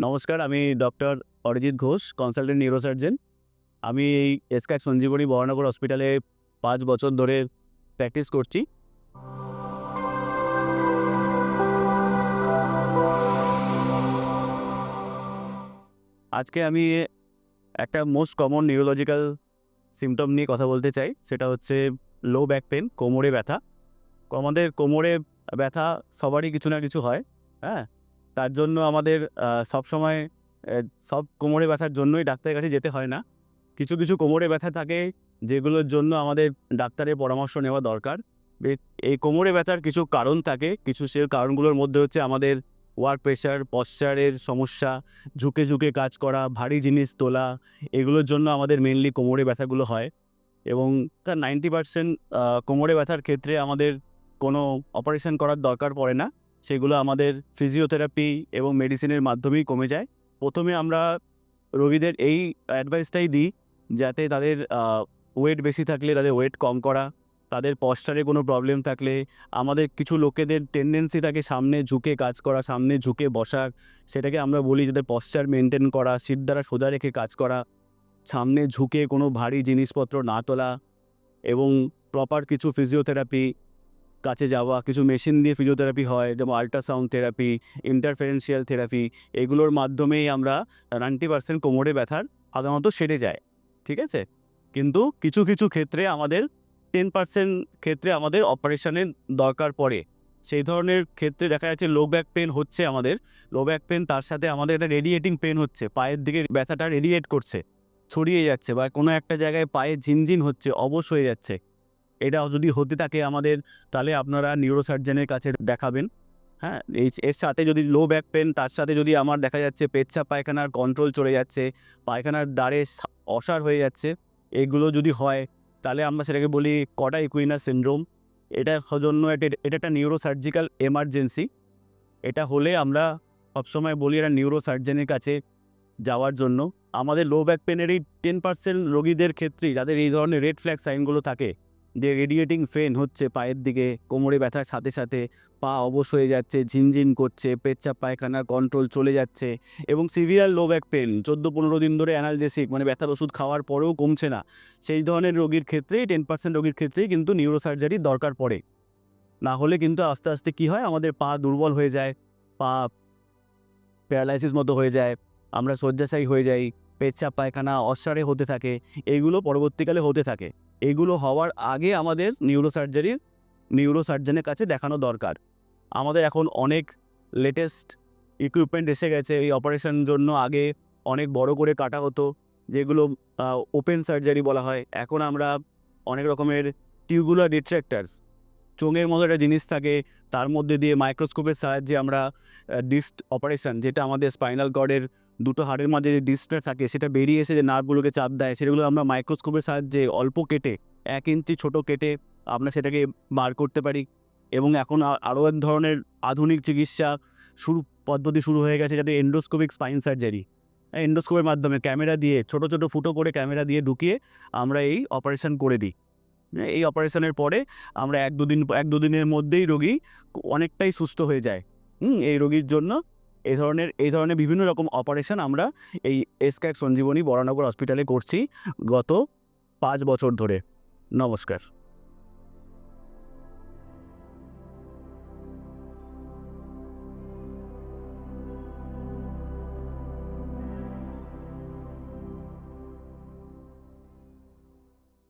নমস্কার, আমি doctor Arijit Ghosh, consultant neurosurgeon. আমি এই এসক্যাক সঞ্জীবনী বরানগর হসপিটালে ৫ বছর ধরে প্র্যাকটিস করছি। আজকে আমি একটা মোস্ট কমন নিউরোলজিক্যাল সিম্পটম নিয়ে কথা বলতে চাই। সেটা হচ্ছে লো ব্যাক পেন, কোমরে ব্যথা। আমাদের কোমরে ব্যথা সবারই কিছু না কিছু হয়, হ্যাঁ? তার জন্য আমাদের সবসময় সব কোমরে ব্যথার জন্যই ডাক্তারের কাছে যেতে হয় না। কিছু, কিছু কোমরে ব্যথা থাকে যেগুলোর জন্য আমাদের ডাক্তারের পরামর্শ নেওয়া দরকার। বে এই কোমরে ব্যথার কিছু কারণ থাকে। সে কারণগুলোর মধ্যে হচ্ছে আমাদের ওয়ার্ক প্রেশার, পশ্চারের সমস্যা, ঝুঁকে, ঝুঁকে কাজ করা, ভারী জিনিস তোলা, এগুলোর জন্য আমাদের মেইনলি কোমরে ব্যথাগুলো হয়। এবং তার 90% কোমরে ব্যথার ক্ষেত্রে আমাদের কোনো অপারেশন করার দরকার পড়ে না। সেগুলো আমাদের ফিজিওথেরাপি এবং মেডিসিনের মাধ্যমেই কমে যায়। ১ম এ আমরা রোগীদের এই অ্যাডভাইসটাই দিই যাতে তাদের ওয়েট বেশি থাকলে তাদের ওয়েট কম করা, তাদের পশ্চারে কোনো প্রবলেম থাকলে, আমাদের কিছু লোকেদের টেনডেন্সি থাকে সামনে ঝুঁকে কাজ করা, সামনে ঝুঁকে বসার, সেটাকে আমরা বলি যাদের পশ্চার মেইনটেইন করা, শিরদাঁড়া সোজা রেখে কাজ করা, সামনে ঝুঁকে কোনো ভারী জিনিসপত্র না তোলা এবং প্রপার কিছু ফিজিওথেরাপি কাছে যাওয়া। কিছু মেশিন দিয়ে ফিজিওথেরাপি হয়, যেমন আল্ট্রাসাউন্ড থেরাপি, ইন্টারফেরেন্সিয়াল থেরাপি, এগুলোর মাধ্যমেই আমরা 90% কোমরে ব্যথার সাধারণত সেরে যায়। ঠিক আছে? কিন্তু কিছু, কিছু ক্ষেত্রে আমাদের 10% ক্ষেত্রে আমাদের অপারেশনের দরকার পড়ে। সেই ধরনের ক্ষেত্রে দেখা যাচ্ছে লো ব্যাক পেইন হচ্ছে আমাদের। লো ব্যাক পেইন তার সাথে আমাদের একটা রেডিয়েটিং পেইন হচ্ছে। পায়ের দিকে ব্যথাটা রেডিয়েট করছে, ছড়িয়ে যাচ্ছে, বা কোনো একটা জায়গায় পায়ে ঝিনঝিন হচ্ছে, অবশ হয়ে যাচ্ছে। এটা যদি হতে থাকে আমাদের, তাহলে আপনারা নিউরোসার্জনের কাছে দেখাবেন। হ্যাঁ? এর সাথে যদি লো ব্যাক পেন, তার সাথে যদি আমার দেখা যাচ্ছে পেচ্ছাপ পায়খানার কন্ট্রোল চলে যাচ্ছে, পায়খানার দ্বারে অসাড় হয়ে যাচ্ছে, এগুলো যদি হয়, তাহলে আমরা সেটাকে বলি কটা ইকুইনাস সিনড্রোম। এটার জন্য এটা একটা নিউরোসার্জিক্যাল এমার্জেন্সি। এটা হলে আমরা সবসময় বলি একটা নিউরোসার্জনের কাছে যাওয়ার জন্য। আমাদের লো ব্যাক পেনের এই 10% রোগীদের ক্ষেত্রেই যাদের এই ধরনের রেড ফ্ল্যাগ সাইনগুলো থাকে, যে রেডিয়েটিং পেইন হচ্ছে পায়ের দিকে, কোমরে ব্যথার সাথে, সাথে পা অবশ হয়ে যাচ্ছে, ঝিনঝিন করছে, পেচ্ছাপ পায়খানার কন্ট্রোল চলে যাচ্ছে এবং সিভিয়ার লো ব্যাক পেইন 14-15 দিন ধরে অ্যানালজেসিক মানে ব্যথার ওষুধ খাওয়ার পরেও কমছে না। সেই ধরনের রোগীর ক্ষেত্রেই 10% রোগীর ক্ষেত্রেই কিন্তু নিউরোসার্জারির দরকার পড়ে। না হলে কিন্তু আস্তে, আস্তে কী হয়, আমাদের পা দুর্বল হয়ে যায়, পা প্যারালাইসিস মতো হয়ে যায়, আমরা শয্যাশায়ী হয়ে যাই, পেচ্ছাপ পায়খানা অস্বারে হতে থাকে, এইগুলো পরবর্তীকালে হতে থাকে। এগুলো হওয়ার আগে আমাদের নিউরোসার্জনের কাছে দেখানো দরকার। আমাদের এখন অনেক লেটেস্ট ইকুইপমেন্ট এসে গেছে এই অপারেশনের জন্য। আগে অনেক বড় করে কাটা হতো, যেগুলো ওপেন সার্জারি বলা হয়। এখন আমরা অনেক রকমের টিউবুলার রিট্রাক্টারস, চোঙের মতো একটা জিনিস থাকে, তার মধ্যে দিয়ে মাইক্রোস্কোপের সাহায্যে আমরা ডিস্ক অপারেশন, যেটা আমাদের স্পাইনাল কর্ডের দুটো হাড়ের মাঝে যে ডিস্কটা থাকে সেটা বেরিয়ে এসে যে নার্ভগুলোকে চাপ দেয়, সেগুলো আমরা মাইক্রোস্কোপের সাহায্যে অল্প কেটে 1 ইঞ্চি ছোটো কেটে আমরা সেটাকে বার করতে পারি। এবং এখন আরও এক ধরনের আধুনিক চিকিৎসা পদ্ধতি শুরু হয়ে গেছে, যাতে এন্ডোস্কোপিক স্পাইন সার্জারি। এন্ডোস্কোপের মাধ্যমে ক্যামেরা দিয়ে ছোটো, ছোটো ফুটো করে ক্যামেরা দিয়ে ঢুকিয়ে আমরা এই অপারেশন করে দিই। এই অপারেশনের পরে আমরা ১-২ দিনের মধ্যেই রোগী অনেকটাই সুস্থ হয়ে যায়। এই রোগীর জন্য এই ধরনের বিভিন্ন রকম অপারেশন আমরা এই এসক্যাক সঞ্জীবনী বরানগর হসপিটালে করছি গত ৫ বছর ধরে। নমস্কার।